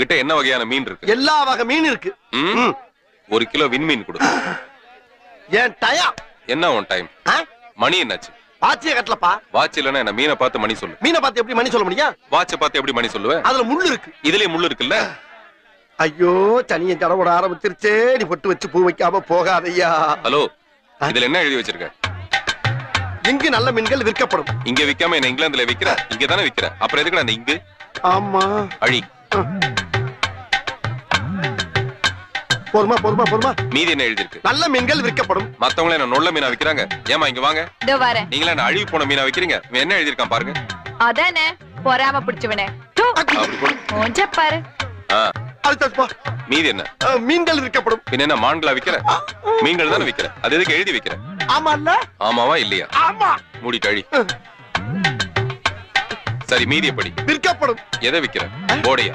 கிட்ட என்ன வகையான மீன் இருக்கு? எல்லா வகை மீன் இருக்கு. 1 கிலோ விண்மீன் கொடு. ஏன் டயம்? என்ன உன் டைம்? மணி என்னாச்சு? வாட்சிய கட்டலப்பா. வாட்ச் இல்லனா என்ன மீனை பார்த்து மணி சொல்லு. மீனை பார்த்து எப்படி மணி சொல்ல முடியும்? வாட்சை பார்த்து எப்படி மணி சொல்லுவே? அதுல முள்ளு இருக்கு. இதுலயே முள்ளு இருக்குல்ல? ஐயோ சனியன் ஜடவோட ஆரம்பிச்சிருச்சே. நீ பொட்டு வச்சு பூ வைக்காம போகாதையா. ஹலோ, இதுல என்ன எழுதி வச்சிருக்க? இங்கு நல்ல மீன்கள் விற்கப்படும். இங்க விக்காம என்ன இங்கிலாந்துல விக்கிற? இங்க தானே விக்கிற. அப்புறம் எதுக்குடா அந்த இங்கு? ஆமா. அழி. போதுமா போதுமா போதுமா. மீதி என்ன எழுதி இருக்கு? நல்ல மீன்கள் விற்கப்படும். மத்தவங்க என்ன நொல்ல மீனா விக்கிறாங்க? ஏமா இங்க வாங்க. இதோ வரேன். நீங்களா என்ன அழுகி போன மீனா விக்கிறீங்க? என்ன எழுதி இருக்கான் பாருங்க. அதானே பொறாம பிடிச்சவனே. அப்படி போடு. கொஞ்சம் பாரு. அடுத்தப்பா. மீதி என்ன? மீன்கள் விற்கப்படும். பின்ன என்ன மான்களா விக்கிற? மீன்கள் தானே விக்கிற. அது எதுக்கு எழுதி வைக்கிற? ஆமா இல்ல? ஆமாவா இல்லையா? ஆமா. மூடிட்டு அழி. சரி மீதி எப்படி? விற்கப்படும். எதை விக்கிற? போடையா?